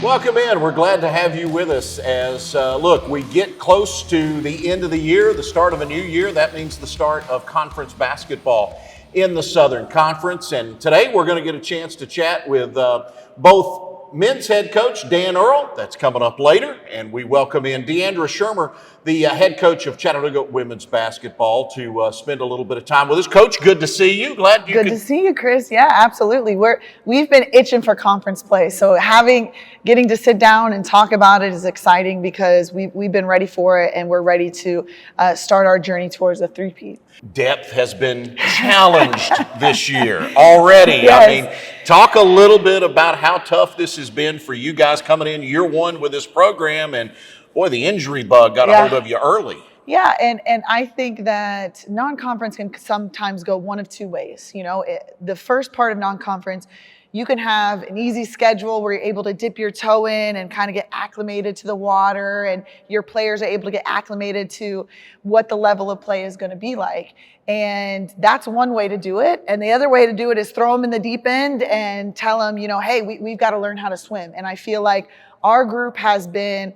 Welcome in. We're glad to have you with us as, look, we get close to the end of the year, the start of a new year. That means the start of conference basketball in the Southern Conference. And today we're going to get a chance to chat with both men's head coach Dan Earl. That's coming up later. And we welcome in Deandra Schirmer, the head coach of Chattanooga women's basketball, to spend a little bit of time with us. Coach, good to see you. Glad you Good to see you, Chris. Yeah, absolutely. We've been itching for conference play, so getting to sit down and talk about it is exciting because we've been ready for it and we're ready to start our journey towards a three-peat. Depth has been challenged this year already. Yes. I mean, talk a little bit about how tough this has been for you guys coming in year one with this program, and boy, the injury bug got a hold of you early. Yeah, and I think that non-conference can sometimes go one of two ways. You know, the first part of non-conference, you can have an easy schedule where you're able to dip your toe in and kind of get acclimated to the water, and your players are able to get acclimated to what the level of play is going to be like. And that's one way to do it. And the other way to do it is throw them in the deep end and tell them, you know, hey, we've got to learn how to swim. And I feel like our group has been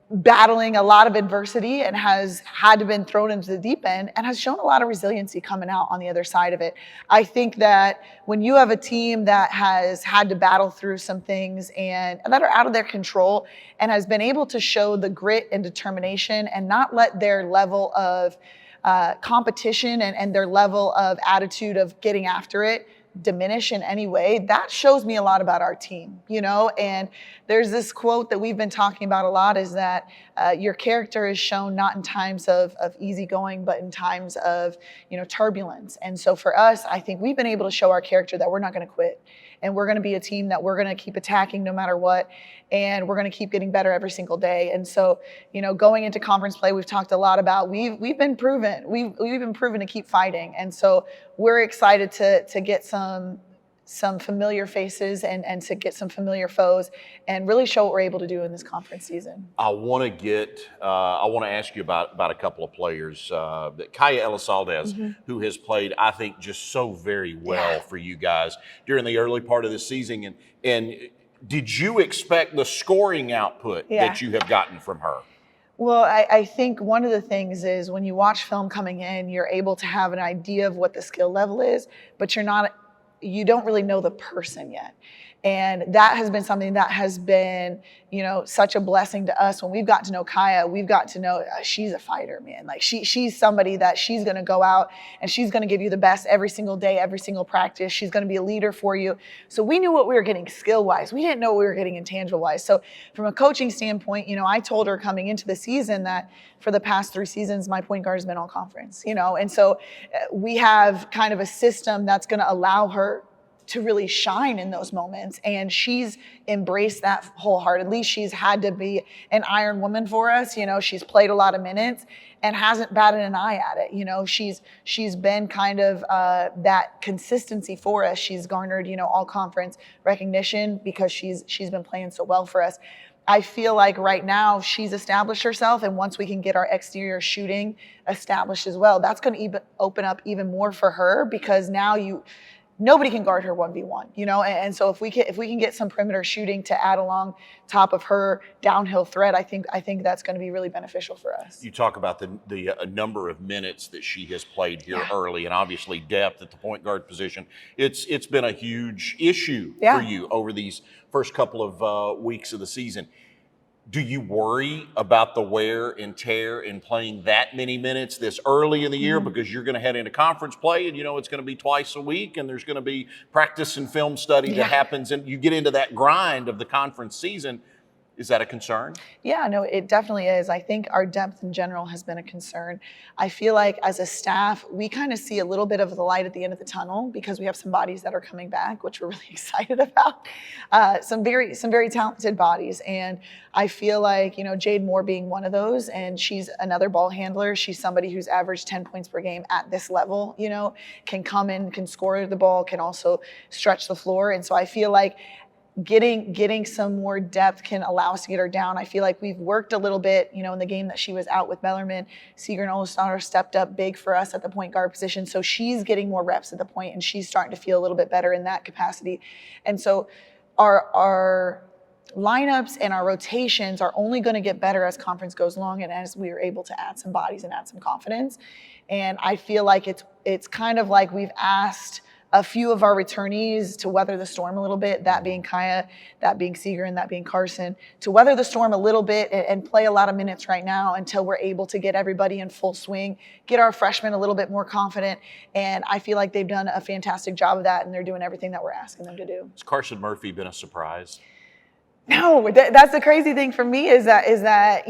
battling a lot of adversity and has had to been thrown into the deep end and has shown a lot of resiliency coming out on the other side of it. I think that when you have a team that has had to battle through some things and that are out of their control and has been able to show the grit and determination and not let their level of competition and their level of attitude of getting after it diminish in any way, that shows me a lot about our team, you know. And there's this quote that we've been talking about a lot, is that your character is shown not in times of easygoing, but in times of, you know, turbulence. And so for us, I think we've been able to show our character that we're not going to quit, and we're going to be a team that we're going to keep attacking no matter what, and we're going to keep getting better every single day. And so, you know, going into conference play, we've talked a lot about we've been proven to keep fighting, and so we're excited to get some familiar faces and to get some familiar foes and really show what we're able to do in this conference season. I want to ask you about a couple of players. Kaya Elizalde, who has played, I think, just so very well for you guys during the early part of the season. And did you expect the scoring output that you have gotten from her? Well, I think one of the things is when you watch film coming in, you're able to have an idea of what the skill level is, but you don't really know the person yet. And that has been something that has been, you know, such a blessing to us. When we've got to know Kaya, we've got to know she's a fighter, man. Like she's somebody that she's going to go out and she's going to give you the best every single day, every single practice. She's going to be a leader for you. So we knew what we were getting skill-wise. We didn't know what we were getting intangible-wise. So from a coaching standpoint, you know, I told her coming into the season that for the past 3 seasons, my point guard has been all conference, you know. And so we have kind of a system that's going to allow her to really shine in those moments. And she's embraced that wholeheartedly. She's had to be an iron woman for us. You know, she's played a lot of minutes and hasn't batted an eye at it. You know, she's been kind of that consistency for us. She's garnered, you know, all conference recognition because she's been playing so well for us. I feel like right now she's established herself, and once we can get our exterior shooting established as well, that's going to even open up even more for her, because now nobody can guard her 1v1, you know. And so if we can get some perimeter shooting to add along top of her downhill threat, I think that's going to be really beneficial for us. You talk about the number of minutes that she has played here early, and obviously depth at the point guard position. It's been a huge issue for you over these first couple of weeks of the season. Do you worry about the wear and tear in playing that many minutes this early in the year, because you're going to head into conference play and you know it's going to be twice a week and there's going to be practice and film study that happens, and you get into that grind of the conference season? Is that a concern? Yeah, no, it definitely is. I think our depth in general has been a concern. I feel like as a staff, we kind of see a little bit of the light at the end of the tunnel because we have some bodies that are coming back, which we're really excited about. Some very talented bodies. And I feel like, you know, Jade Moore being one of those, and she's another ball handler. She's somebody who's averaged 10 points per game at this level, you know, can come in, can score the ball, can also stretch the floor. And so I feel like getting some more depth can allow us to get her down. I feel like we've worked a little bit, in the game that she was out with Bellarmine. Seager Olsonner stepped up big for us at the point guard position. So she's getting more reps at the point, and she's starting to feel a little bit better in that capacity. And so our lineups and our rotations are only going to get better as conference goes along and as we are able to add some bodies and add some confidence. And I feel like it's kind of like we've asked a few of our returnees to weather the storm a little bit, that being Kaya, that being Seager, and that being Carson, to weather the storm a little bit and play a lot of minutes right now until we're able to get everybody in full swing, get our freshmen a little bit more confident. And I feel like they've done a fantastic job of that, and they're doing everything that we're asking them to do. Has Carson Murphy been a surprise? No, that's the crazy thing for me is that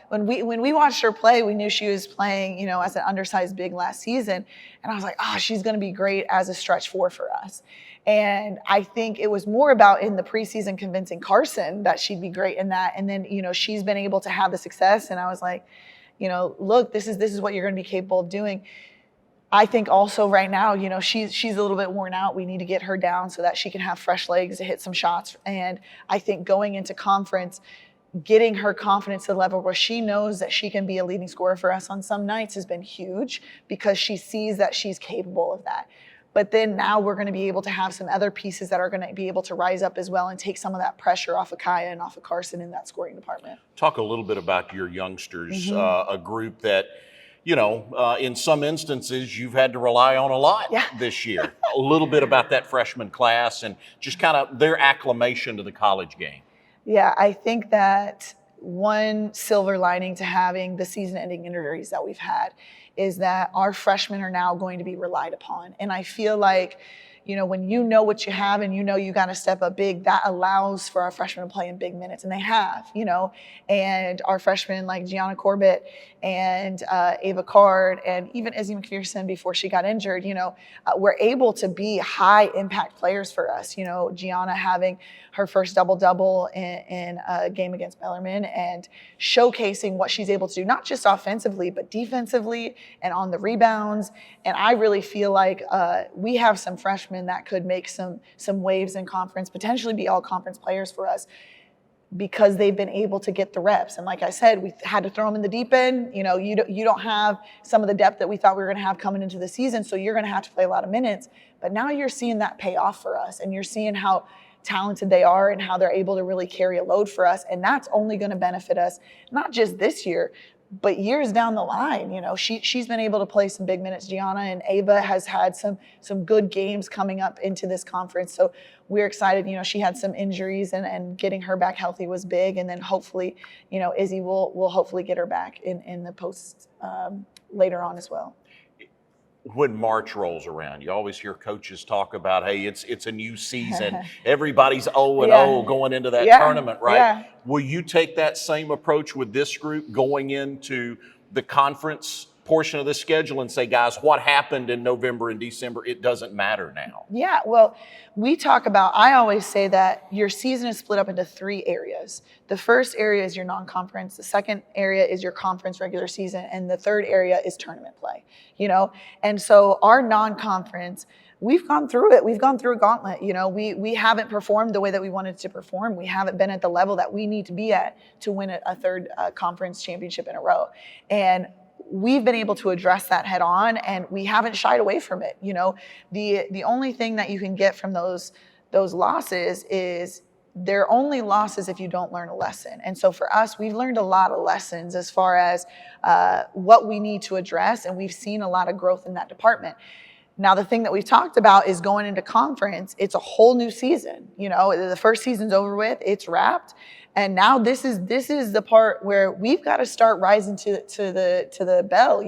when we watched her play, we knew she was playing as an undersized big last season, and I was like, she's going to be great as a stretch four for us. And I think it was more about in the preseason convincing Carson that she'd be great in that, and then she's been able to have the success, and I was like, look, this is what you're going to be capable of doing. I think also right now, she's a little bit worn out. We need to get her down so that she can have fresh legs to hit some shots. And I think going into conference, getting her confidence to the level where she knows that she can be a leading scorer for us on some nights has been huge because she sees that she's capable of that. But then now we're going to be able to have some other pieces that are going to be able to rise up as well and take some of that pressure off of Kaya and off of Carson in that scoring department. Talk a little bit about your youngsters, a group that, in some instances, you've had to rely on a lot this year. A little bit about that freshman class and just kind of their acclimation to the college game. Yeah, I think that one silver lining to having the season-ending injuries that we've had is that our freshmen are now going to be relied upon. And I feel like, when you know what you have and you got to step up big, that allows for our freshmen to play in big minutes. And they have, and our freshmen like Gianna Corbett and Ava Card and even Izzy McPherson before she got injured, were able to be high impact players for us. Gianna having her first double-double in a game against Bellarmine and showcasing what she's able to do, not just offensively, but defensively and on the rebounds. And I really feel like we have some freshmen that could make some waves in conference, potentially be all conference players for us because they've been able to get the reps. And like I said, we had to throw them in the deep end. You don't have some of the depth that we thought we were going to have coming into the season, so you're going to have to play a lot of minutes. But now you're seeing that pay off for us, and you're seeing how talented they are and how they're able to really carry a load for us. And that's only going to benefit us, not just this year, but years down the line. She's been able to play some big minutes. Gianna and Ava has had some good games coming up into this conference. So we're excited. She had some injuries and getting her back healthy was big. And then hopefully, Izzy will hopefully get her back in the post later on as well. When March rolls around, you always hear coaches talk about, hey, it's a new season. Everybody's 0-0 going into that tournament, right? Yeah. Will you take that same approach with this group going into the conference portion of the schedule and say, guys, what happened in November and December, it doesn't matter now? Yeah, well, I always say that your season is split up into 3 areas. The first area is your non-conference, the second area is your conference regular season, and the third area is tournament play, And so our non-conference, we've gone through it. We've gone through a gauntlet. We haven't performed the way that we wanted to perform. We haven't been at the level that we need to be at to win a third conference championship in a row. And we've been able to address that head on, and we haven't shied away from it. The only thing that you can get from those losses is they're only losses if you don't learn a lesson. And so for us, we've learned a lot of lessons as far as what we need to address, and we've seen a lot of growth in that department. Now, the thing that we've talked about is going into conference, it's a whole new season. The first season's over with, it's wrapped. And now this is the part where we've got to start rising to the bell,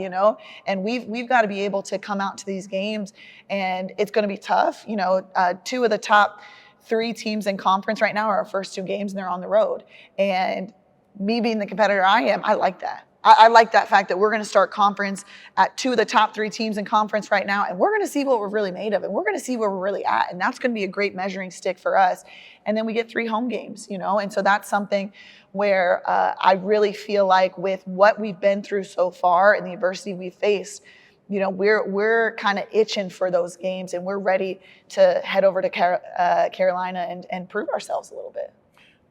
and we've got to be able to come out to these games, and it's going to be tough. 2 of the top 3 teams in conference right now are our first 2 games, and they're on the road. And me being the competitor I am, I like that. I like that fact that we're going to start conference at 2 of the top 3 teams in conference right now, and we're going to see what we're really made of, and we're going to see where we're really at, and that's going to be a great measuring stick for us. And then we get 3 home games, and so that's something where I really feel like with what we've been through so far and the adversity we've faced, we're kind of itching for those games, and we're ready to head over to Carolina and prove ourselves a little bit.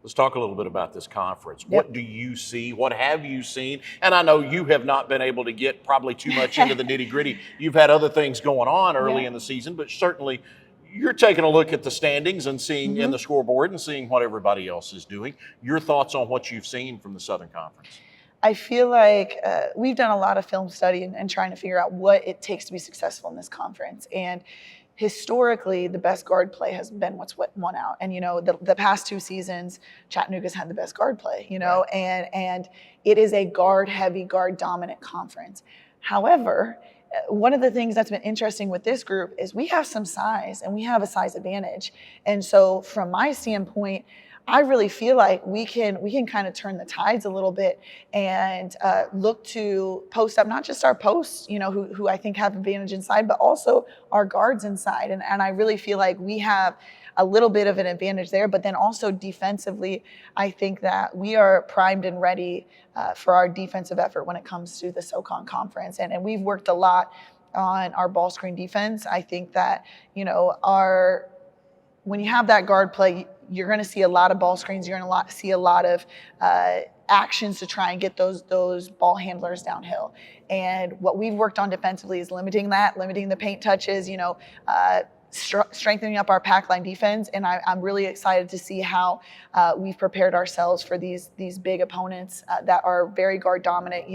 Let's talk a little bit about this conference. Yep. What do you see? What have you seen? And I know you have not been able to get probably too much into the nitty-gritty. You've had other things going on early in the season, but certainly you're taking a look at the standings and seeing in the scoreboard and seeing what everybody else is doing. Your thoughts on what you've seen from the Southern Conference? I feel like we've done a lot of film study and trying to figure out what it takes to be successful in this conference. And historically, the best guard play has been what's won out. And, the past 2 seasons, Chattanooga's had the best guard play, right. and it is a guard-heavy, guard-dominant conference. However, one of the things that's been interesting with this group is we have some size, and we have a size advantage. And so from my standpoint, I really feel like we can kind of turn the tides a little bit and look to post up not just our posts, who I think have advantage inside, but also our guards inside. And I really feel like we have a little bit of an advantage there. But then also defensively, I think that we are primed and ready for our defensive effort when it comes to the SoCon Conference. And we've worked a lot on our ball screen defense. I think that, when you have that guard play, you're going to see a lot of ball screens. You're going to see a lot of actions to try and get those ball handlers downhill. And what we've worked on defensively is limiting the paint touches, strengthening up our pack line defense. And I'm really excited to see how we've prepared ourselves for these big opponents that are very guard dominant.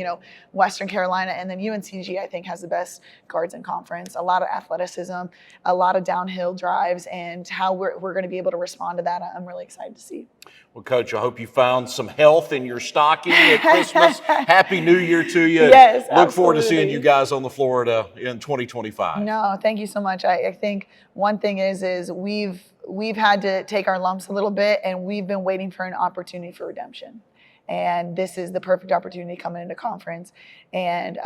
Western Carolina and then UNCG, I think, has the best guards in conference. A lot of athleticism, a lot of downhill drives, and how we're going to be able to respond to that, I'm really excited to see. Well, Coach, I hope you found some health in your stocking at Christmas. Happy New Year to you. Yes, Look forward to seeing you guys on the floor in 2025. No, thank you so much. I think one thing is we've had to take our lumps a little bit, and we've been waiting for an opportunity for redemption. And this is the perfect opportunity coming into conference. And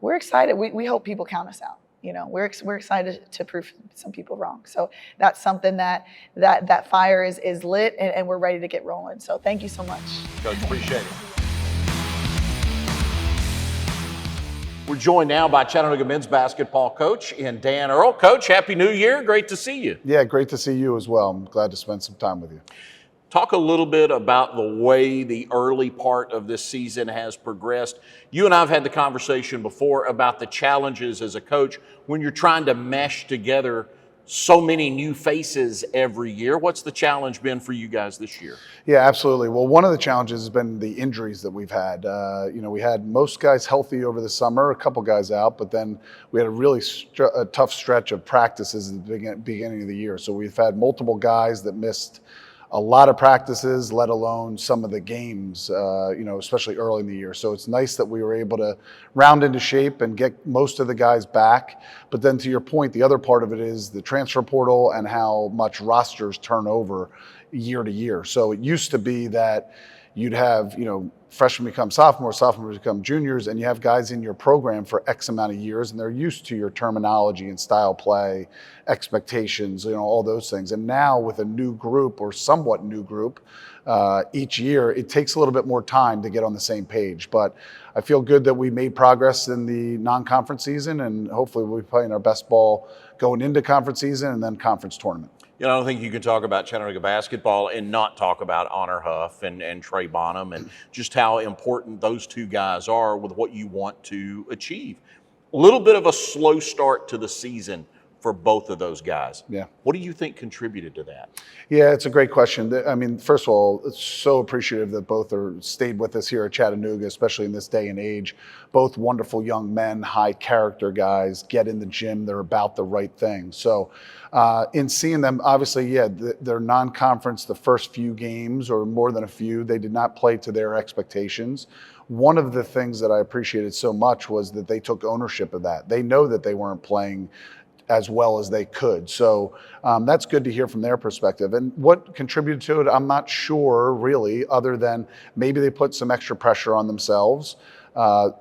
we're excited. We hope people count us out. We're excited to prove some people wrong. So that's something that fire is lit, and we're ready to get rolling. So thank you so much. Coach, appreciate it. We're joined now by Chattanooga men's basketball coach in Dan Earl. Coach, Happy New Year. Great to see you. Yeah, great to see you as well. I'm glad to spend some time with you. Talk a little bit about the way the early part of this season has progressed. You and I have had the conversation before about the challenges as a coach when you're trying to mesh together so many new faces every year. What's the challenge been for you guys this year? Yeah, absolutely. Well, one of the challenges has been the injuries that we've had. We had most guys healthy over the summer, a couple guys out, but then we had a really tough stretch of practices at the beginning of the year. So we've had multiple guys that missed a lot of practices, let alone some of the games, especially early in the year. So it's nice that we were able to round into shape and get most of the guys back. But then to your point, the other part of it is the transfer portal and how much rosters turn over year to year. So it used to be that you'd have, freshmen become sophomores become juniors, and you have guys in your program for X amount of years, and they're used to your terminology and style play, expectations, all those things. And now with a new group or somewhat new group each year, it takes a little bit more time to get on the same page. But I feel good that we made progress in the non-conference season, and hopefully we'll be playing our best ball going into conference season and then conference tournament. I don't think you can talk about Chattanooga basketball and not talk about Honor Huff and Trey Bonham and just how important those two guys are with what you want to achieve. A little bit of a slow start to the season for both of those guys. Yeah. What do you think contributed to that? Yeah, it's a great question. I mean, first of all, it's so appreciative that both are stayed with us here at Chattanooga, especially in this day and age. Both wonderful young men, high character guys, get in the gym, they're about the right thing. So in seeing them, obviously, they're non-conference the first few games or more than a few. They did not play to their expectations. One of the things that I appreciated so much was that they took ownership of that. They know that they weren't playing as well as they could. So that's good to hear from their perspective. And what contributed to it, I'm not sure really, other than maybe they put some extra pressure on themselves.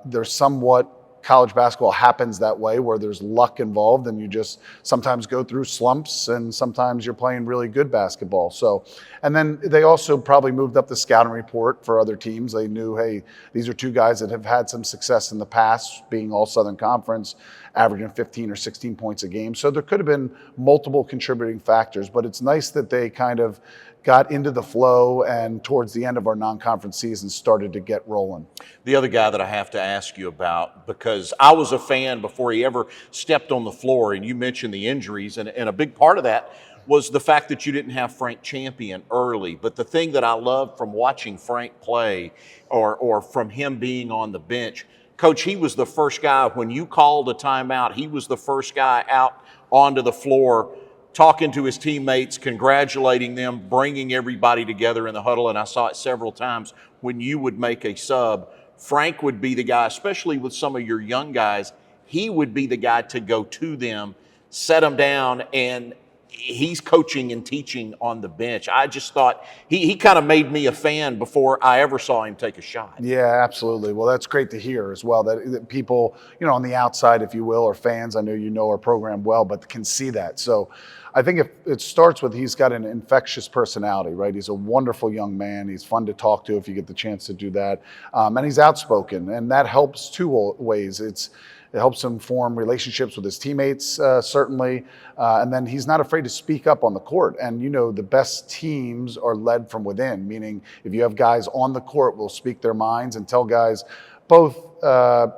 They're somewhat college basketball happens that way, where there's luck involved and you just sometimes go through slumps and sometimes you're playing really good basketball. So, and then they also probably moved up the scouting report for other teams. They knew, hey, these are two guys that have had some success in the past, being all Southern Conference, averaging 15 or 16 points a game. So there could have been multiple contributing factors, but it's nice that they kind of got into the flow and towards the end of our non-conference season started to get rolling. The other guy that I have to ask you about, because I was a fan before he ever stepped on the floor, and you mentioned the injuries, and a big part of that was the fact that you didn't have Frank Champion early. But the thing that I loved from watching Frank play, or from him being on the bench, Coach, he was the first guy, when you called a timeout, he was the first guy out onto the floor talking to his teammates, congratulating them, bringing everybody together in the huddle. And I saw it several times when you would make a sub. Frank would be the guy, especially with some of your young guys, he would be the guy to go to them, set them down, and he's coaching and teaching on the bench. I just thought he kind of made me a fan before I ever saw him take a shot. Yeah, absolutely. Well, that's great to hear as well, that people, on the outside, if you will, or fans, I know you know our program well, but can see that. So I think it starts with he's got an infectious personality, right? He's a wonderful young man. He's fun to talk to if you get the chance to do that. And he's outspoken, and that helps two ways. It helps him form relationships with his teammates, certainly. And then he's not afraid to speak up on the court. And, the best teams are led from within, meaning if you have guys on the court will speak their minds and tell guys both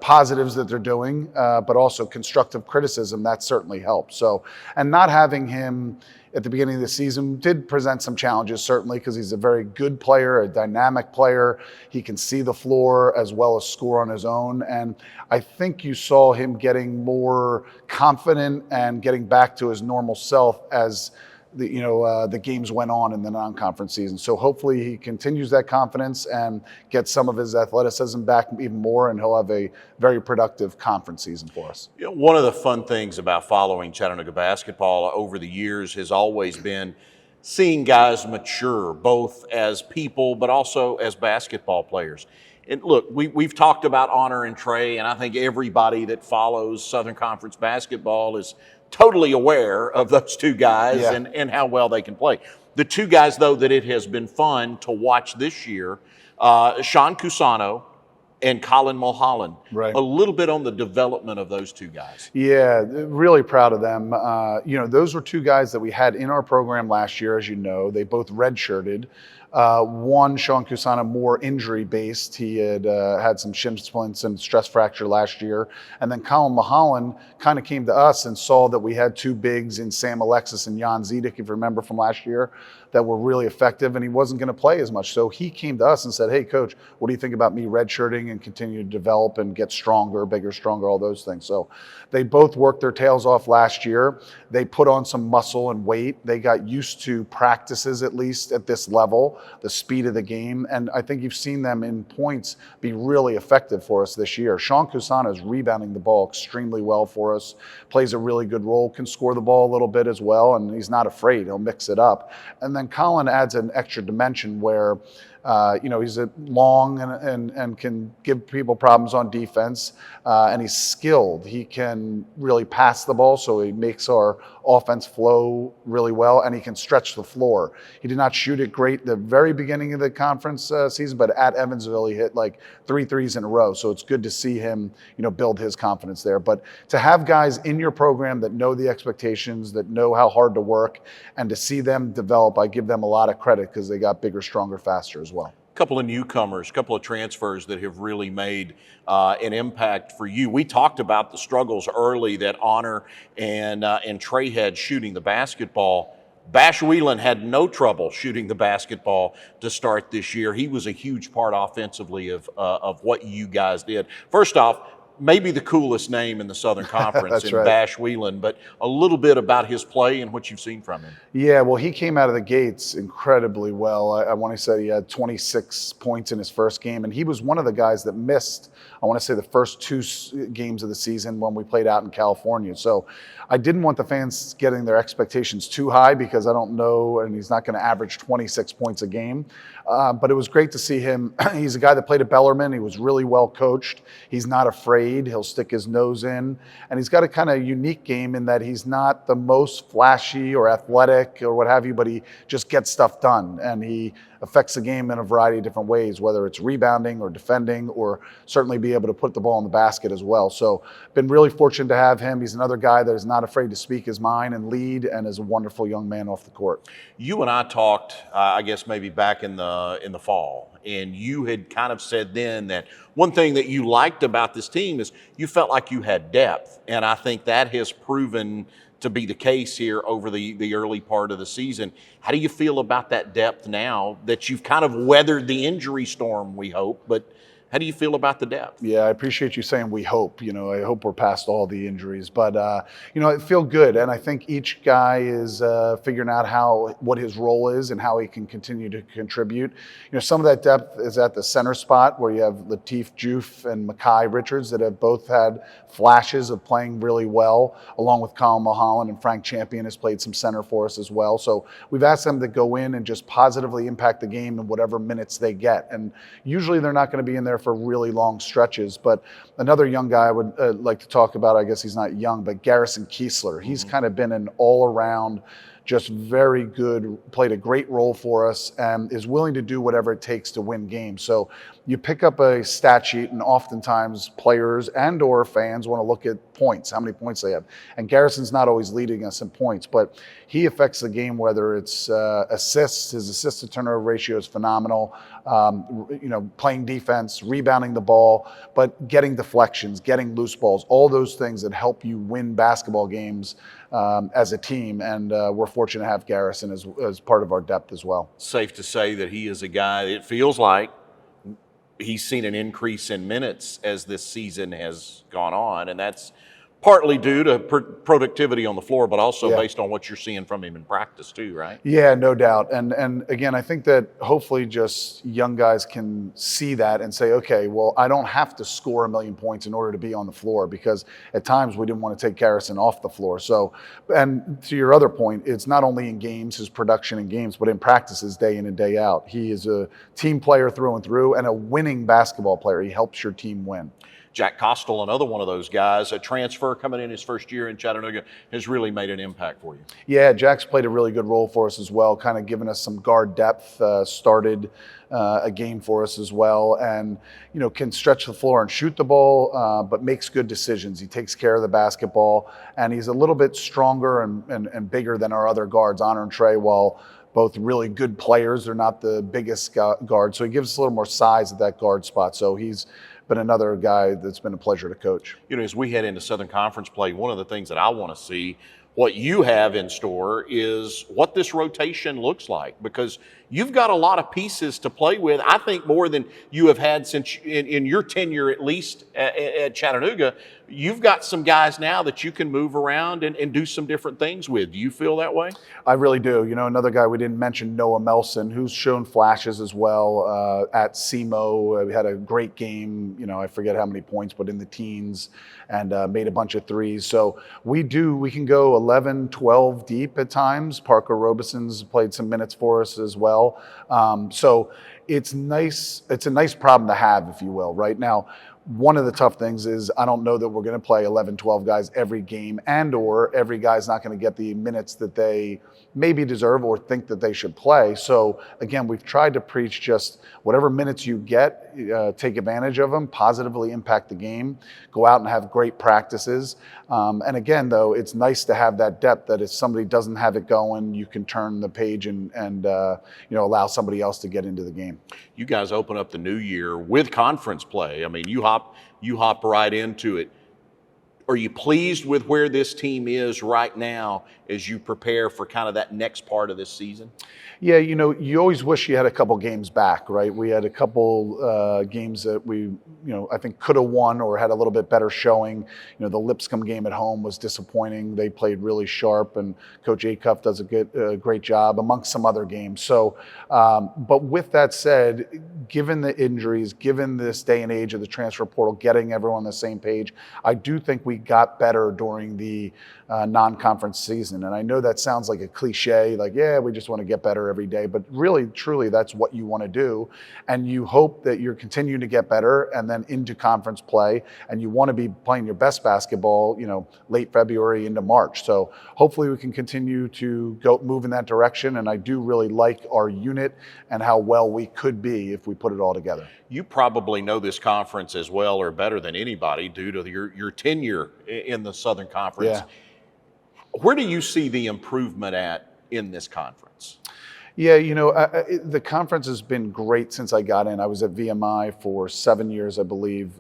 positives that they're doing, but also constructive criticism, that certainly helps. So, and not having him at the beginning of the season did present some challenges, certainly, because he's a very good player, a dynamic player. He can see the floor as well as score on his own. And I think you saw him getting more confident and getting back to his normal self as the games went on in the non-conference season. So hopefully he continues that confidence and gets some of his athleticism back even more, and he'll have a very productive conference season for us. One of the fun things about following Chattanooga basketball over the years has always been seeing guys mature, both as people but also as basketball players. And look, we've talked about Honor and Trey, and I think everybody that follows Southern Conference basketball is totally aware of those two guys and how well they can play. The two guys, though, that it has been fun to watch this year, Sean Cusano and Colin Mulholland. Right. A little bit on the development of those two guys. Yeah, really proud of them. Those were two guys that we had in our program last year, as you know. They both redshirted. One, Sean Cusano, more injury-based. He had some shin splints and stress fracture last year. And then Colin Mulholland kind of came to us and saw that we had two bigs in Sam Alexis and Jan Zedek, if you remember from last year, that were really effective, and he wasn't going to play as much. So he came to us and said, hey, Coach, what do you think about me redshirting and continue to develop and get stronger, bigger, stronger, all those things. So they both worked their tails off last year. They put on some muscle and weight. They got used to practices, at least at this level, the speed of the game. And I think you've seen them in points be really effective for us this year. Sean Cusano is rebounding the ball extremely well for us, plays a really good role, can score the ball a little bit as well, and he's not afraid. He'll mix it up. And then Colin adds an extra dimension where he's long and can give people problems on defense, and he's skilled. He can really pass the ball, so he makes our offense flow really well, and he can stretch the floor. He did not shoot it great the very beginning of the conference season, but at Evansville he hit like 3 threes in a row, so it's good to see him build his confidence there. But to have guys in your program that know the expectations, that know how hard to work, and to see them develop, I give them a lot of credit because they got bigger, stronger, faster as well. A couple of newcomers, a couple of transfers that have really made an impact for you. We talked about the struggles early that Honor and Trey had shooting the basketball. Bash Whelan had no trouble shooting the basketball to start this year. He was a huge part offensively of what you guys did. First off, maybe the coolest name in the Southern Conference in right. Bash Whelan, but a little bit about his play and what you've seen from him. Yeah, well, he came out of the gates incredibly well. I want to say he had 26 points in his first game, and he was one of the guys that missed, I want to say, the first 2 games of the season when we played out in California. So I didn't want the fans getting their expectations too high because I don't know, and he's not going to average 26 points a game. But it was great to see him. He's a guy that played at Bellarmine. He was really well coached. He's not afraid. afraid. He'll stick his nose in. And he's got a kind of unique game in that he's not the most flashy or athletic or what have you, but he just gets stuff done. And he affects the game in a variety of different ways, whether it's rebounding or defending, or certainly be able to put the ball in the basket as well. So been really fortunate to have him. He's another guy that is not afraid to speak his mind and lead, and is a wonderful young man off the court. You and I talked, I guess maybe back in the fall, and you had kind of said then that one thing that you liked about this team is you felt like you had depth, and I think that has proven to be the case here over the early part of the season. How do you feel about that depth now that you've kind of weathered the injury storm, we hope, but how do you feel about the depth? Yeah, I appreciate you saying we hope. I hope we're past all the injuries. But, I feel good. And I think each guy is figuring out what his role is and how he can continue to contribute. Some of that depth is at the center spot where you have Latif Juf and Mekhi Richards that have both had flashes of playing really well, along with Colin Mulholland, and Frank Champion has played some center for us as well. So we've asked them to go in and just positively impact the game in whatever minutes they get. And usually they're not going to be in there for really long stretches. But another young guy I would like to talk about, I guess he's not young, but Garrison Kiesler. He's kind of been an all-around, just very good, played a great role for us, and is willing to do whatever it takes to win games. So you pick up a stat sheet, and oftentimes players and or fans want to look at points, how many points they have. And Garrison's not always leading us in points, but he affects the game, whether it's assists. His assist to turnover ratio is phenomenal. Playing defense, rebounding the ball, but getting deflections, getting loose balls, all those things that help you win basketball games as a team. And we're fortunate to have Garrison as part of our depth as well. Safe to say that he is a guy, it feels like he's seen an increase in minutes as this season has gone on, and that's partly due to productivity on the floor, but also based on what you're seeing from him in practice too, right? Yeah, no doubt. And again, I think that hopefully just young guys can see that and say, okay, well, I don't have to score 1 million points in order to be on the floor, because at times we didn't want to take Garrison off the floor. So, and to your other point, it's not only in games, his production in games, but in practices day in and day out. He is a team player through and through, and a winning basketball player. He helps your team win. Jack Costal, another one of those guys, a transfer coming in his first year in Chattanooga, has really made an impact for you. Yeah, Jack's played a really good role for us as well, kind of giving us some guard depth, started a game for us as well, and can stretch the floor and shoot the ball, but makes good decisions. He takes care of the basketball, and he's a little bit stronger and bigger than our other guards, Honor and Trey, while both really good players. They're not the biggest guard, so he gives us a little more size at that guard spot. So he's been another guy that's been a pleasure to coach. As we head into Southern Conference play, one of the things that I want to see what you have in store is what this rotation looks like, because you've got a lot of pieces to play with. I think more than you have had since in your tenure, at least at Chattanooga. You've got some guys now that you can move around and do some different things with. Do you feel that way? I really do. Another guy we didn't mention, Noah Melson, who's shown flashes as well at SEMO. We had a great game, I forget how many points, but in the teens, and made a bunch of threes. So we can go 11, 12 deep at times. Parker Robeson's played some minutes for us as well. So it's nice. It's a nice problem to have, if you will. Right now, one of the tough things is I don't know that we're going to play 11, 12 guys every game, and or every guy's not going to get the minutes that they maybe deserve or think that they should play. So again, we've tried to preach just whatever minutes you get, take advantage of them, positively impact the game, go out and have great practices. And again, though, it's nice to have that depth that if somebody doesn't have it going, you can turn the page and allow somebody else to get into the game. You guys open up the new year with conference play. I mean, you hop right into it. Are you pleased with where this team is right now as you prepare for kind of that next part of this season? Yeah, you always wish you had a couple games back, right? We had a couple games that we, I think could have won or had a little bit better showing. The Lipscomb game at home was disappointing. They played really sharp, and Coach Acuff does a great job amongst some other games. So, but with that said, given the injuries, given this day and age of the transfer portal, getting everyone on the same page, I do think we we got better during the non-conference season. And I know that sounds like a cliche, like, yeah, we just want to get better every day, but really, truly, that's what you want to do. And you hope that you're continuing to get better and then into conference play, and you want to be playing your best basketball, late February into March. So hopefully we can continue to move in that direction. And I do really like our unit and how well we could be if we put it all together. You probably know this conference as well or better than anybody due to your tenure in the Southern Conference. Yeah. Where do you see the improvement in this conference? Yeah, the conference has been great since I got in. I was at VMI for 7 years, I believe.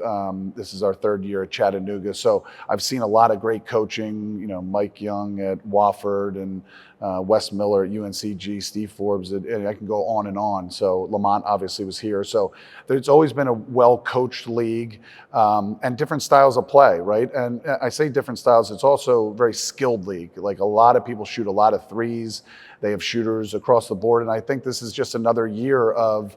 This is our third year at Chattanooga. So I've seen a lot of great coaching, Mike Young at Wofford and Wes Miller at UNCG, Steve Forbes, and I can go on and on. So Lamont obviously was here. So there's always been a well-coached league and different styles of play, right? And I say different styles, it's also a very skilled league. Like a lot of people shoot a lot of threes. They have shooters across the board. And I think this is just another year of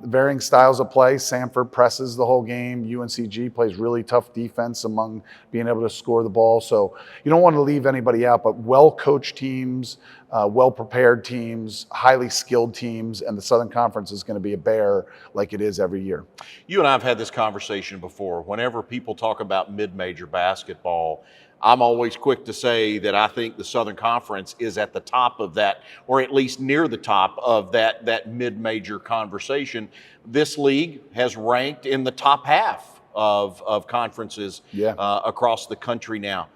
varying styles of play. Samford presses the whole game. UNCG plays really tough defense among being able to score the ball. So you don't want to leave anybody out, but well-coached teams, well-prepared teams, highly skilled teams, and the Southern Conference is going to be a bear like it is every year. You and I have had this conversation before. Whenever people talk about mid-major basketball, I'm always quick to say that I think the Southern Conference is at the top of that, or at least near the top of that mid-major conversation. This league has ranked in the top half of conferences across the country now.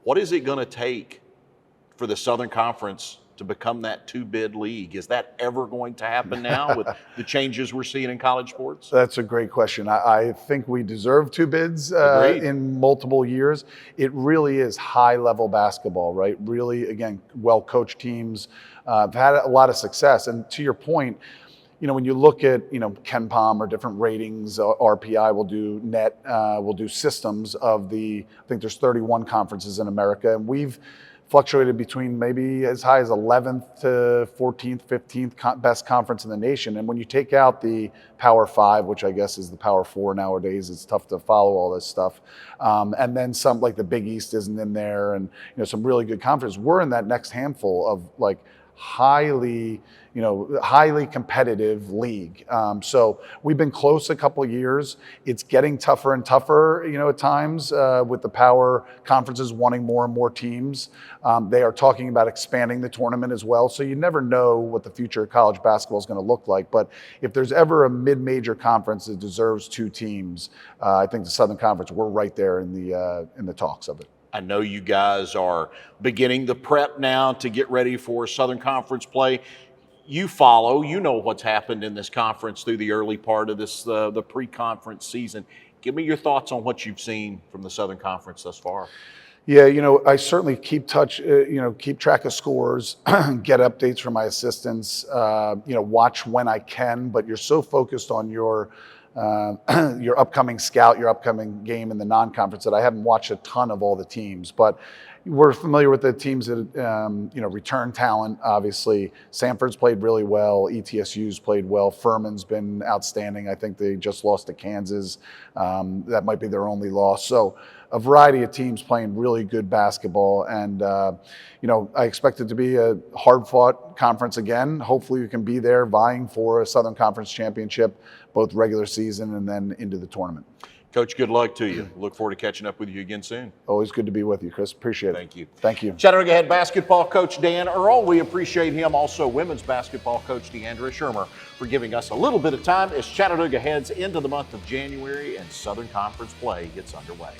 What is it going to take for the Southern Conference to become that two-bid league? Is that ever going to happen now with the changes we're seeing in college sports? That's a great question. I think we deserve two bids in multiple years. It really is high-level basketball, right? Really, again, well-coached teams have had a lot of success. And to your point, when you look at, Ken Palm or different ratings, RPI will do net, will do systems of I think there's 31 conferences in America, and we've fluctuated between maybe as high as 11th to 14th, 15th best conference in the nation. And when you take out the Power 5, which I guess is the Power 4 nowadays, it's tough to follow all this stuff. And then some like the Big East isn't in there, and some really good conferences. We're in that next handful of like highly competitive league. So we've been close a couple of years. It's getting tougher and tougher, at times with the power conferences wanting more and more teams. They are talking about expanding the tournament as well. So you never know what the future of college basketball is going to look like. But if there's ever a mid-major conference that deserves two teams, I think the Southern Conference, we're right there in the talks of it. I know you guys are beginning the prep now to get ready for Southern Conference play. You know what's happened in this conference through the early part of this, the pre-conference season. Give me your thoughts on what you've seen from the Southern Conference thus far. Yeah, I certainly keep track of scores, get updates from my assistants, watch when I can, but you're so focused on your upcoming scout, your upcoming game in the non-conference that I haven't watched a ton of all the teams, but we're familiar with the teams that, return talent, obviously. Samford's played really well. ETSU's played well. Furman's been outstanding. I think they just lost to Kansas. That might be their only loss. So a variety of teams playing really good basketball. And, I expect it to be a hard-fought conference again. Hopefully we can be there vying for a Southern Conference championship, both regular season and then into the tournament. Coach, good luck to you. Look forward to catching up with you again soon. Always good to be with you, Chris. Appreciate it. Thank you. Thank you. Chattanooga head basketball coach Dan Earl. We appreciate him. Also, women's basketball coach Deandra Schirmer for giving us a little bit of time as Chattanooga heads into the month of January and Southern Conference play gets underway.